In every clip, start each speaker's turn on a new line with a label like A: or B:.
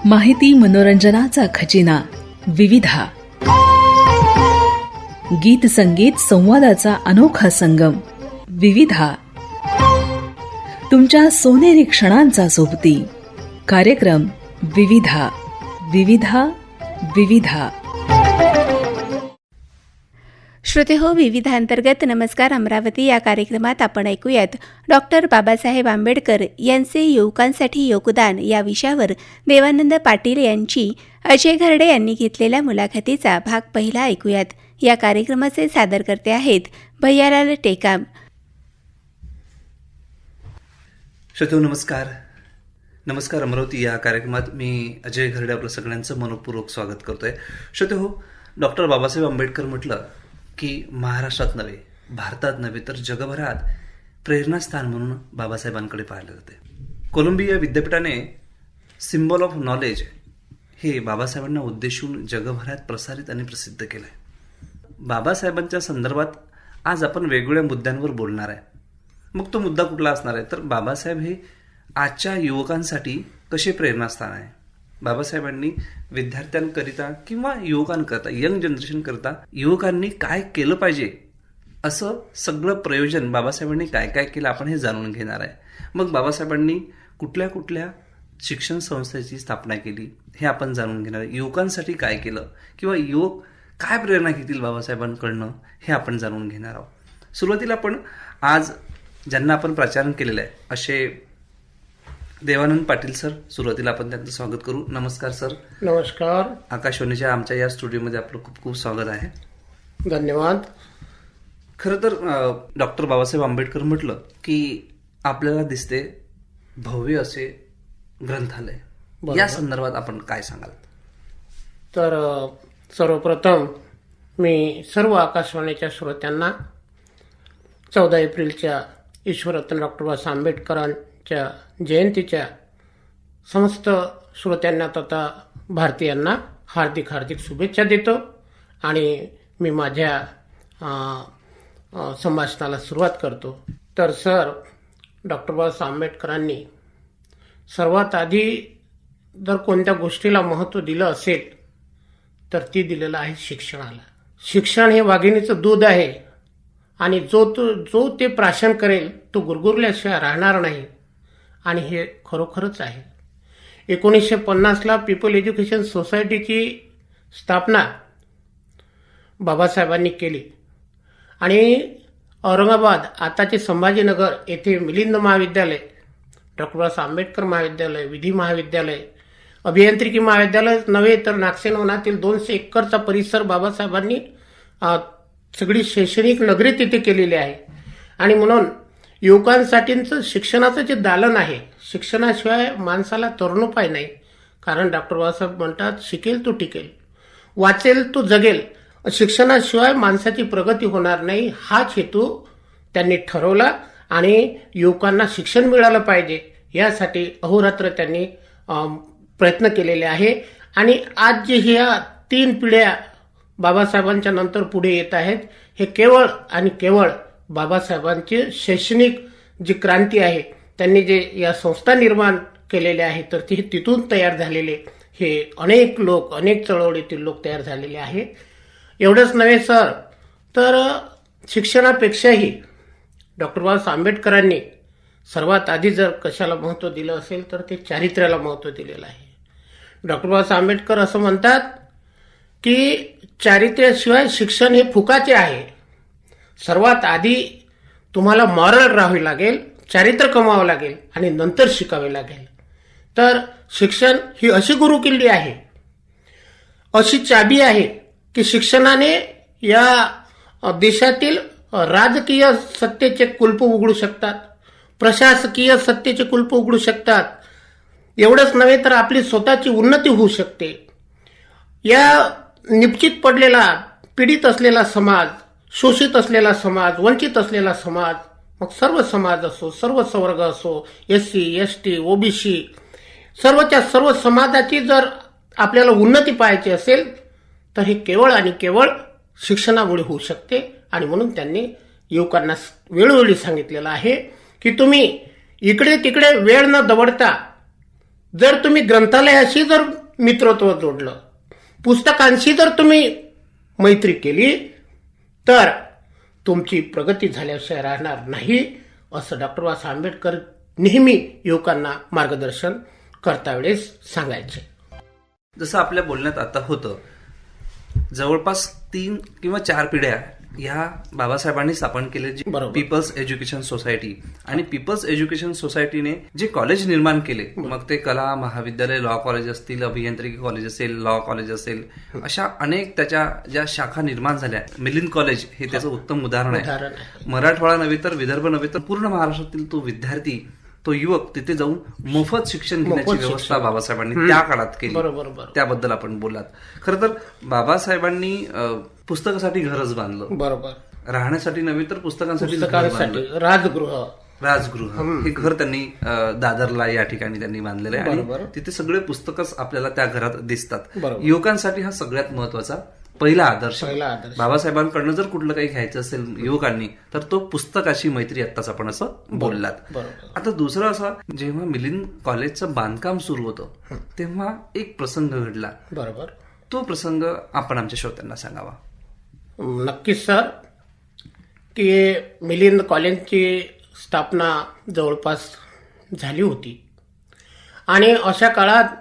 A: माहिती मनोरंजनाचा खजिना विविधा. गीत संगीत संवादाचा अनोखा संगम विविधा. तुमच्या सोनेरी क्षणांचा सोबती कार्यक्रम विविधा. विविधा विविधा.
B: श्रोते हो, विविधांतर्गत नमस्कार अमरावती या कार्यक्रमात आपण ऐकूयात डॉक्टर बाबासाहेब आंबेडकर यांचे युवकांसाठी योगदान या विषयावर देवानंद पाटील यांची अजय घरडे यांनी घेतलेल्या मुलाखतीचा भाग पहिला ऐकूयात. या कार्यक्रमाचे सादरकर्ते आहेत भैयालाल टेकाम.
C: श्रोते नमस्कार. नमस्कार अमरावती या कार्यक्रमात मी अजय घरडे आपलं सगळ्यांचं मनपूर्वक स्वागत करतोय. श्रोते हो, डॉक्टर बाबासाहेब आंबेडकर म्हटलं की महाराष्ट्रात नव्हे, भारतात नव्हे तर जगभरात प्रेरणास्थान म्हणून बाबासाहेबांकडे पाहिले जाते. कोलंबिया विद्यापीठाने सिम्बॉल ऑफ नॉलेज हे बाबासाहेबांना उद्देशून जगभरात प्रसारित आणि प्रसिद्ध केलं आहे. बाबासाहेबांच्या संदर्भात आज आपण वेगवेगळ्या मुद्द्यांवर बोलणार आहे. मग तो मुद्दा कुठला असणार आहे तर बाबासाहेब हे आजच्या युवकांसाठी कसे प्रेरणास्थान आहे. बाबासाहेबांनी विद्यार्थ्यांकरिता किंवा युवकांकरता, यंग जनरेशन करता युवकांनी काय केलं पाहिजे असं सगळं प्रयोजन बाबासाहेबांनी काय काय केलं आपण हे जाणून घेणार आहे. मग बाबासाहेबांनी कुठल्या कुठल्या शिक्षण संस्थेची स्थापना केली हे आपण जाणून घेणार आहे. युवकांसाठी काय केलं किंवा युवक काय प्रेरणा घेतील बाबासाहेबांकडनं हे आपण जाणून घेणार आहोत. सुरुवातीला आपण आज ज्यांना आपण प्राचारण केलेलं आहे असे देवानंद पाटील सर, सुरुवातीला आपण त्यांचं स्वागत करू. नमस्कार सर.
D: नमस्कार.
C: आकाशवाणीच्या आमच्या या स्टुडिओमध्ये आपलं खूप खूप स्वागत आहे.
D: धन्यवाद.
C: खरं तर डॉक्टर बाबासाहेब आंबेडकर म्हटलं की आपल्याला दिसते भव्य असे ग्रंथालय. या संदर्भात आपण काय सांगाल?
D: तर सर्वप्रथम मी सर्व आकाशवाणीच्या श्रोत्यांना 14 एप्रिलच्या ईश्वररत्न डॉक्टर बाबासाहेब आंबेडकरांच्या जयंतीच्या समस्त श्रोत्यांना तथा भारतीयांना हार्दिक हार्दिक शुभेच्छा देतो आणि मी माझ्या संभाषणाला सुरुवात करतो. तर सर, डॉक्टर बाबासाहेब आंबेडकरांनी सर्वात आधी जर कोणत्या गोष्टीला महत्त्व दिलं असेल तर ती दिलेलं आहे शिक्षणाला. शिक्षण हे वाघिणीचं दूध आहे आणि जो ते प्राशन करेल तो गुरगुरल्याशिवाय राहणार नाही आणि हे खरोखरच आहे. 1950ला पीपल एज्युकेशन सोसायटीची स्थापना बाबासाहेबांनी केली आणि औरंगाबाद, आताचे संभाजीनगर येथे मिलिंद महाविद्यालय, डॉक्टर बाबासाहेब आंबेडकर महाविद्यालय, विधी महाविद्यालय, अभियांत्रिकी महाविद्यालय नव्हे तर नागसेनवनातील 200 एकरचा परिसर बाबासाहेबांनी सगळी शैक्षणिक नगरी तिथे केलेली आहे. आणि म्हणून युवकांसाठीचं शिक्षणाचं जे दालन आहे, शिक्षणाशिवाय माणसाला तरुणोपाय नाही. कारण डॉक्टर बाबासाहेब म्हणतात, शिकेल तो टिकेल, वाचेल तो जगेल. शिक्षणाशिवाय माणसाची प्रगती होणार नाही हाच हेतू त्यांनी ठरवला आणि युवकांना शिक्षण मिळालं पाहिजे यासाठी अहोरात्र त्यांनी प्रयत्न केलेले आहे. आणि आज जे ह्या 3 पिढ्या बाबासाहेबांच्या नंतर पुढे येत आहेत हे केवळ आणि केवळ बाबासाहेबांची शैक्षणिक जी क्रांती आहे, त्यांनी जे या संस्था निर्माण केलेल्या आहेत तर ते तिथून तयार झालेले हे अनेक लोक, अनेक चळवळीतील लोक तयार झालेले आहेत. एवढंच नव्हे सर, तर शिक्षणापेक्षाही डॉक्टर बाबासाहेब आंबेडकरांनी सर्वात आधी जर कशाला महत्त्व दिलं असेल तर ते चारित्र्याला महत्त्व दिलेलं आहे. डॉक्टर बाबासाहेब आंबेडकर असं म्हणतात की चारित्र्याशिवाय शिक्षण हे फुकाचे आहे. सर्वात आधी तुम्हाला मॉरल राहावे लागेल, चारित्र्य कमावं लागेल आणि नंतर शिकावे लागेल. तर शिक्षण ही अशी गुरुकिल्ली आहे, अशी चाबी आहे की शिक्षणाने या देशातील राजकीय सत्तेचे कुलप उघडू शकतात, प्रशासकीय सत्तेचे कुलप उघडू शकतात. एवढंच नव्हे तर आपली स्वतःची उन्नती होऊ शकते. या निपचित पडलेला, पीडित असलेला समाज, शोषित असलेला समाज, वंचित असलेला समाज, मग सर्व समाज असो, सर्व वर्ग असो, SC, ST, OBC, सर्वच्या सर्व समाजाची जर आपल्याला उन्नती पाहायची असेल तर हे केवळ आणि केवळ शिक्षणामुळे होऊ शकते. आणि म्हणून त्यांनी युवकांना वेळोवेळी सांगितलेलं आहे की तुम्ही इकडे तिकडे वेळ न दवडता जर तुम्ही ग्रंथालयाशी जर मित्रत्व जोडलं, पुस्तकांशी जर तुम्ही मैत्री केली, तर तुमची प्रगती झाल्याशिवाय राहणार नाही, असं डॉक्टर बाबासाहेब आंबेडकर नेहमी युवकांना मार्गदर्शन करता वेळेस सांगायचे.
C: जसं आपल्या बोलण्यात आता होतं, जवळपास 3 किंवा 4 पिढ्या ह्या बाबासाहेबांनी स्थापन केले, जी
D: बरोबर.
C: People's education society. आणि पीपल्स एज्युकेशन सोसायटीने जे कॉलेज निर्माण केले, मग ते कला महाविद्यालय, लॉ कॉलेज असतील, अभियांत्रिकी कॉलेज असेल, लॉ कॉलेज असेल, अशा अनेक त्याच्या ज्या शाखा निर्माण झाल्या. मिलिंद कॉलेज हे त्याचं उत्तम उदाहरण आहे. मराठवाडा नव्हे तर विदर्भ नव्हे तर पूर्ण महाराष्ट्रातील तो विद्यार्थी, तो युवक तिथे जाऊन मोफत शिक्षण घेण्याची
D: मोफत
C: व्यवस्था
D: शिक्षण.
C: बाबासाहेबांनी त्या काळात केली.
D: बरोबर.
C: त्याबद्दल आपण बोललात. खरं तर बाबासाहेबांनी पुस्तकासाठी घरच बांधलं,
D: बरोबर.
C: राहण्यासाठी नव्हे तर पुस्तकांसाठी घर बांधलं.
D: पुस्तकांसाठी राजगृह
C: हे घर त्यांनी दादरला या ठिकाणी त्यांनी बांधलेलं आहे.
D: बरोबर.
C: आणि तिथे सगळे पुस्तकच आपल्याला त्या घरात दिसतात.
D: बरोबर.
C: युवकांसाठी हा सगळ्यात महत्वाचा पहिला आदर्श. बाबासाहेबांकडनं जर कुठलं काही घ्यायचं असेल युवकांनी, तर तो पुस्तकाची मैत्री. आत्ताच आपण असं बोललात. आता दुसरं असं, जेव्हा मिलिंद कॉलेजचं बांधकाम सुरू होतं तेव्हा एक प्रसंग घडला.
D: बरोबर.
C: तो प्रसंग आपण आमच्या श्रोत्यांना सांगावा.
D: नक्कीच सर, की मिलिंद कॉलेजची स्थापना जवळपास झाली होती आणि अशा काळात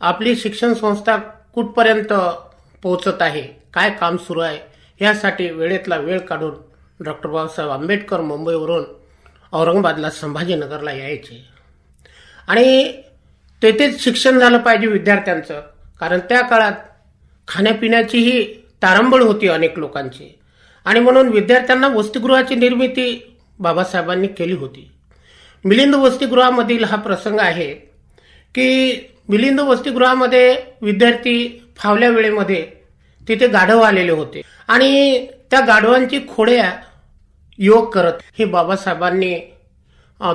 D: आपली शिक्षण संस्था कुठपर्यंत पोहोचत आहे, काय काम सुरू आहे, यासाठी वेळेतला वेळ काढून डॉक्टर बाबासाहेब आंबेडकर मुंबईवरून औरंगाबादला संभाजीनगरला यायचे आणि तेथेच शिक्षण झालं पाहिजे विद्यार्थ्यांचं. कारण त्या काळात खाण्यापिण्याचीही तारंबळ होती अनेक लोकांची, आणि म्हणून विद्यार्थ्यांना वसतिगृहाची निर्मिती बाबासाहेबांनी केली होती. मिलिंद वसतिगृहामधील हा प्रसंग आहे की मिलिंद वसतिगृहामध्ये विद्यार्थी फावल्या वेळेमध्ये तिथे गाढव आलेले होते आणि त्या गाढवांची खोड्या युवक करत. हे बाबासाहेबांनी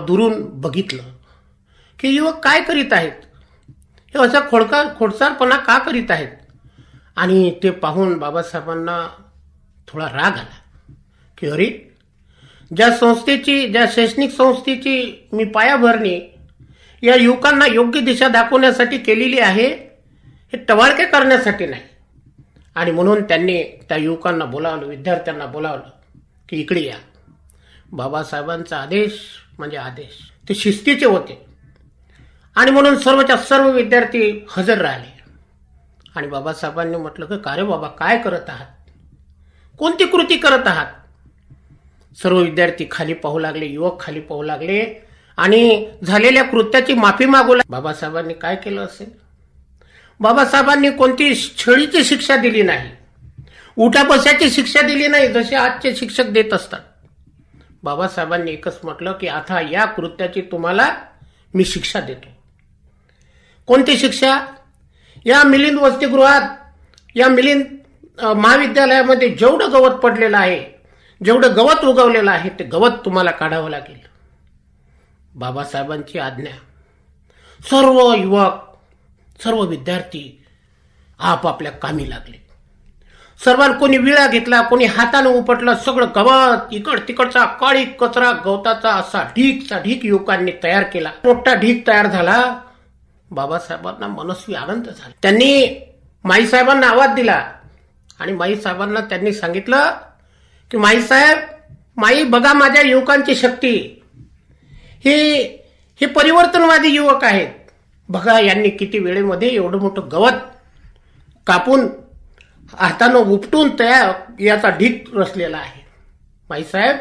D: दुरून बघितलं की युवक काय करीत आहेत, हे असा खोडसारपणा का करीत आहेत. आणि ते पाहून बाबासाहेबांना थोडा राग आला की अरे, ज्या शैक्षणिक संस्थेची मी पायाभरणी या युवकांना योग्य दिशा दाखवण्यासाठी केलेली आहे, हे टवाळके करण्यासाठी नाही. आणि म्हणून त्यांनी त्या युवकांना बोलावलं, विद्यार्थ्यांना बोलावलं की इकडे या. बाबासाहेबांचा आदेश म्हणजे आदेश, ते शिस्तीचे होते आणि म्हणून सर्वच्या सर्व विद्यार्थी हजर राहिले. आणि बाबासाहेबांनी म्हटलं की का रे बाबा, काय करत आहात, कोणती कृती करत आहात. सर्व विद्यार्थी खाली पाहू लागले, युवक खाली पाहू लागले आणि झालेल्या कृत्याची माफी मागू लागले. बाबासाहेबांनी काय केलं असेल, बाबासाहेबांनी कोणती छळीची शिक्षा दिली नाही, उठाबशाची शिक्षा दिली नाही जसे आजचे शिक्षक देत असतात. बाबासाहेबांनी एकच म्हटलं की आता या कृत्याची तुम्हाला मी शिक्षा देतो. कोणती शिक्षा? या मिलिंद वसतिगृहात, या मिलिंद महाविद्यालयामध्ये जेवढं गवत पडलेलं आहे, जेवढं गवत उगवलेलं आहे, ते गवत तुम्हाला काढावं लागेल. बाबासाहेबांची आज्ञा. सर्व युवक, सर्व विद्यार्थी आपापल्या कामी लागले. सर्वांनी कोणी विळा घेतला, कोणी हाताने उपटलं, सगळं गवत इकड तिकडचा काळी कचरा गवताचा असा ढीकचा ढीक युवकांनी तयार केला. मोठा ढीक तयार झाला. बाबासाहेबांना मनस्वी आनंद झाला. त्यांनी माईसाहेबांना आवाज दिला आणि माईसाहेबांना त्यांनी सांगितलं की माईसाहेब, माई बघा माझ्या युवकांची शक्ती, हे परिवर्तनवादी युवक आहेत. बघा यांनी किती वेळेमध्ये एवढं मोठं गवत कापून हातानं उपटून तयार याचा ढीक रचलेला आहे. माईसाहेब,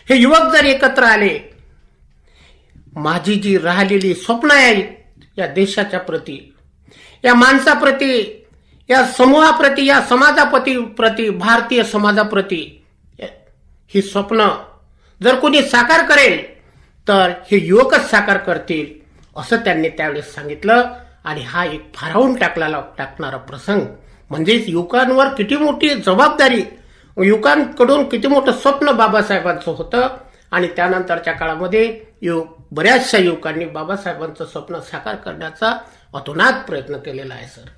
D: हे युवक जर एकत्र आले, माझी जी राहिलेली स्वप्न आहेत या देशाच्या प्रती, या माणसाप्रती, या समूहाप्रती, या समाजाप्रती, भारतीय समाजाप्रती, ही स्वप्न जर कोणी साकार करेल तर हे युवकच साकार करतील, असं त्यांनी त्यावेळेस सांगितलं. आणि हा एक भारावून टाकणारा प्रसंग, म्हणजेच युवकांवर किती मोठी जबाबदारी, युवकांकडून किती मोठं स्वप्न बाबासाहेबांचं होतं. आणि त्यानंतरच्या काळामध्ये बऱ्याचशा युवकांनी बाबासाहेबांचं स्वप्न साकार करण्याचा अतोनात प्रयत्न केलेला आहे सर.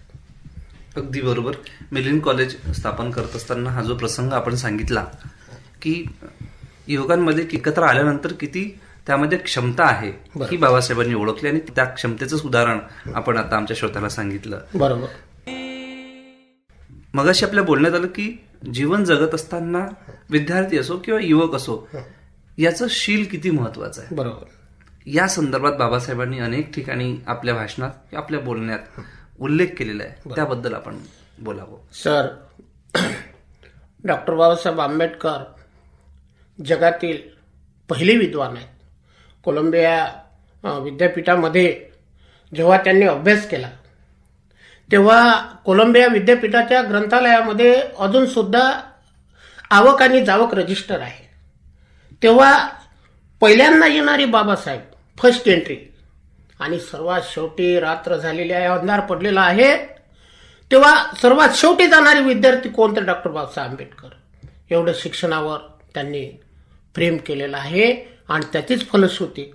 C: अगदी बरोबर. मिलिंद कॉलेज स्थापन करत असताना हा जो प्रसंग आपण सांगितला की युवकांमध्ये एकत्र आल्यानंतर किती त्यामध्ये क्षमता आहे
D: बरं.
C: ही बाबासाहेबांनी ओळखली आणि त्या क्षमतेचंच उदाहरण आपण आता आमच्या श्रोत्याला सांगितलं.
D: बरोबर.
C: मगाशी आपल्या बोलण्यात आलं की जीवन जगत असताना विद्यार्थी असो किंवा युवक असो याचं शील किती महत्वाचं आहे.
D: बरोबर.
C: या संदर्भात बाबासाहेबांनी अनेक ठिकाणी आपल्या भाषणात आपल्या बोलण्यात उल्लेख केलेला आहे. त्याबद्दल आपण बोलावं.
D: सर, डॉक्टर बाबासाहेब आंबेडकर जगातील पहिले विद्वान आहेत. कोलंबिया विद्यापीठामध्ये जेव्हा त्यांनी अभ्यास केला तेव्हा कोलंबिया विद्यापीठाच्या ग्रंथालयामध्ये अजून सुद्धा आवक आणि जावक रजिस्टर आहे. तेव्हा पहिल्यांदा येणारी बाबासाहेब फर्स्ट एंट्री आणि सर्वात शेवटी रात्र झालेली आहे, अंधार पडलेला आहे, तेव्हा सर्वात शेवटी जाणारे विद्यार्थी कोणते? डॉक्टर बाबासाहेब आंबेडकर. एवढं शिक्षणावर त्यांनी प्रेम केलेलं आहे आणि त्याचीच फलश्रुती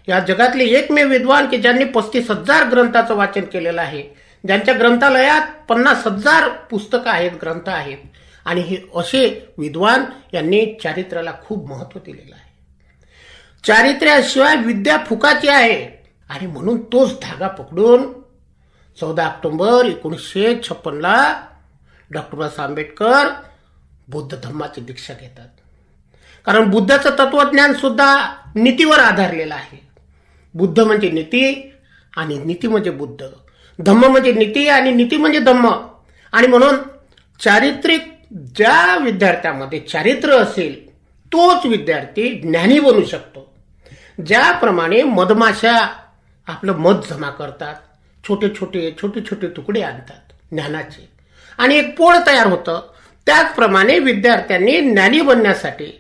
D: या जगातले एकमेव विद्वान की ज्यांनी 35,000 ग्रंथाचं वाचन केलेलं आहे, ज्यांच्या ग्रंथालयात 50,000 पुस्तकं आहेत, ग्रंथ आहेत. आणि हे असे विद्वान यांनी चारित्र्याला खूप महत्व दिलेलं आहे. चारित्र्याशिवाय विद्या फुकाची आहे आणि म्हणून तोच धागा पकडून 14 ऑक्टोबर 1956 डॉक्टर बाबासाहेब आंबेडकर बौद्ध धर्माची दीक्षा घेतात. कारण बुद्धाचं तत्वज्ञान सुद्धा नीतीवर आधारलेलं आहे. बुद्ध म्हणजे नीती आणि नीती म्हणजे बुद्ध, धम्म म्हणजे नीती आणि नीती म्हणजे धम्म. आणि म्हणून चारित्रिक ज्या विद्यार्थ्यामध्ये चारित्र्य असेल तोच विद्यार्थी ज्ञानी बनू शकतो. ज्याप्रमाणे मधमाशा आपलं मध जमा करतात, छोटे छोटे तुकडे आणतात ज्ञानाचे आणि एक पोळ तयार होतं, त्याचप्रमाणे विद्यार्थ्यांनी ज्ञानी बनण्यासाठी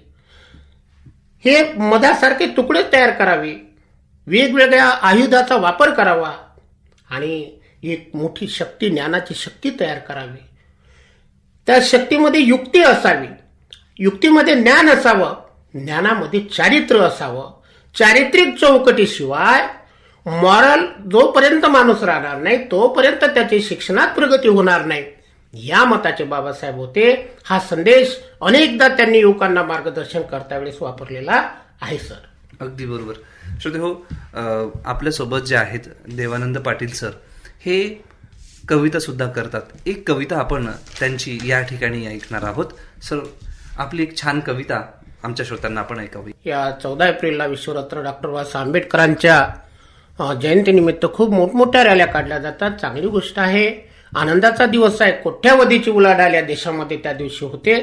D: हे मधासारखे तुकडे तयार करावे, वेगवेगळ्या आयुधाचा वापर करावा आणि एक मोठी शक्ती, ज्ञानाची शक्ती तयार करावी. त्या शक्तीमध्ये युक्ती असावी, युक्तीमध्ये ज्ञान असावं, ज्ञानामध्ये चारित्र्य असावं. चारित्रिक चौकटीशिवाय मॉरल जोपर्यंत माणूस राहणार नाही तोपर्यंत त्याची शिक्षणात प्रगती होणार नाही. या मताचे बाबासाहेब होते. हा संदेश अनेकदा त्यांनी युवकांना मार्गदर्शन करता वेळेस वापरलेला आहे. सर,
C: अगदी बरोबर. श्रोते हो, आपल्यासोबत जे आहेत देवानंद पाटील सर, हे कविता सुद्धा करतात. एक कविता आपण त्यांची या ठिकाणी ऐकणार आहोत. सर, आपली एक छान कविता आमच्या श्रोत्यांना आपण ऐकावी.
D: या 14 एप्रिलला विश्वरत्न डॉक्टर बाबासाहेब आंबेडकरांच्या जयंतीनिमित्त खूप मोठमोठ्या रॅल्या काढल्या जातात. चांगली गोष्ट आहे, आनंदाचा दिवस आहे. कोट्यावधीची उलाढाल या देशामध्ये त्या दिवशी होते.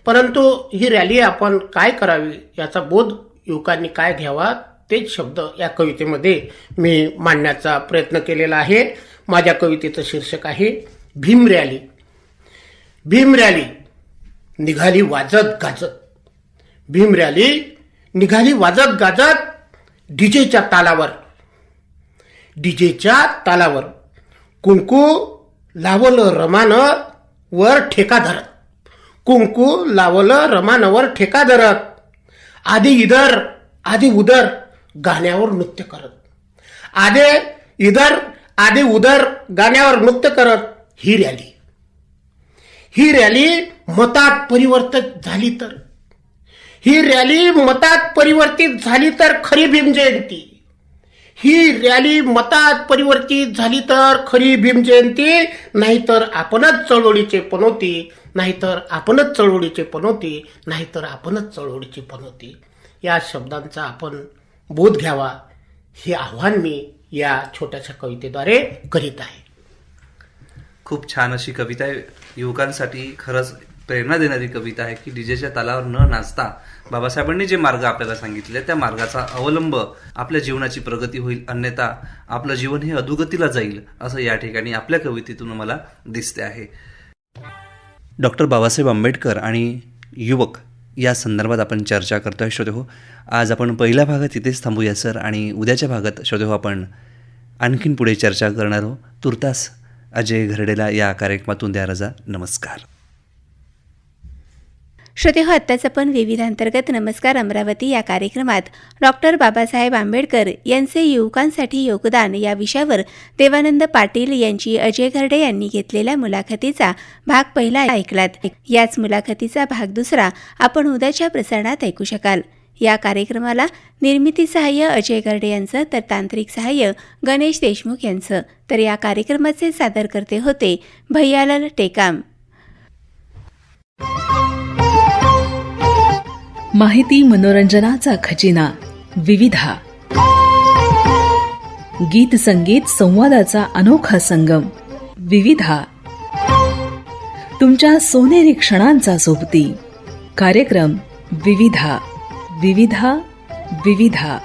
D: परंतु ही रॅली आपण काय करावी याचा बोध युवकांनी काय घ्यावा तेच शब्द या कवितेमध्ये मी मांडण्याचा प्रयत्न केलेला आहे. माझ्या कवितेचं शीर्षक आहे भीम रॅली. भीम रॅली निघाली वाजत गाजत, भीम रॅली निघाली वाजत गाजत, डीजेच्या तालावर, डीजेच्या तालावर कुंकू लावलं रमानं वर ठेका धरत, कुंकू लावलं रमानं वर ठेका धरत, आधी इधर आधी उधर गाण्यावर नृत्य करत, आधी इधर आधी उधर गाण्यावर नृत्य करत ही रॅली. ही रॅली मतात परिवर्तित झाली तर, ही रॅली मतात परिवर्तित झाली तर खरी भीम जयंती. ही रॅली मतात परिवर्तित झाली तर खरी भीम जयंती, नाहीतर आपणच चळवळीचे पनोती, नाहीतर आपणच चळवळीचे पनोती, नाहीतर आपणच चळवळीची पनोती. या शब्दांचा आपण बोध घ्यावा हे आव्हान मी या छोट्याशा कवितेद्वारे करीत आहे.
C: खूप छान अशी कविता आहे. युवकांसाठी खरंच प्रेरणा देणारी कविता आहे की डीजेच्या तालावर न नाचता बाबासाहेबांनी जे मार्ग आपल्याला सांगितले त्या मार्गाचा अवलंब आपल्या जीवनाची प्रगती होईल, अन्यथा आपलं जीवन हे अधोगतीला जाईल असं या ठिकाणी आपल्या कवितेतून मला दिसते आहे. डॉक्टर बाबासाहेब आंबेडकर आणि युवक या संदर्भात आपण चर्चा करतोय. श्रोते हो, आज आपण पहिल्या भागात इथेच थांबूया सर, आणि उद्याच्या भागात श्रोते हो आपण आणखीन पुढे चर्चा करणार आहोत. तुर्तास अजय घरडेला या कार्यक्रमातून द्या रजा. नमस्कार.
B: श्रोते हो, आत्ताच आपण विविधांतर्गत नमस्कार अमरावती या कार्यक्रमात डॉक्टर बाबासाहेब आंबेडकर यांचे युवकांसाठी योगदान या विषयावर देवानंद पाटील यांची अजय घरडे यांनी घेतलेल्या मुलाखतीचा भाग पहिला ऐकलात. याच मुलाखतीचा भाग दुसरा आपण उद्याच्या प्रसारणात ऐकू शकाल. या कार्यक्रमाला निर्मिती सहाय्य अजय गर्डे यांचं तर तांत्रिक सहाय्य गणेश देशमुख यांचं. तर या कार्यक्रमाचे सादरकर्ते होते भैयालाल टेकाम.
A: माहिती मनोरंजनाचा खजिना विविधा. गीत संगीत संवादाचा अनोखा संगम विविधा. तुमच्या सोनेरी क्षणांचा सोबती कार्यक्रम विविधा. विविधा विविधा.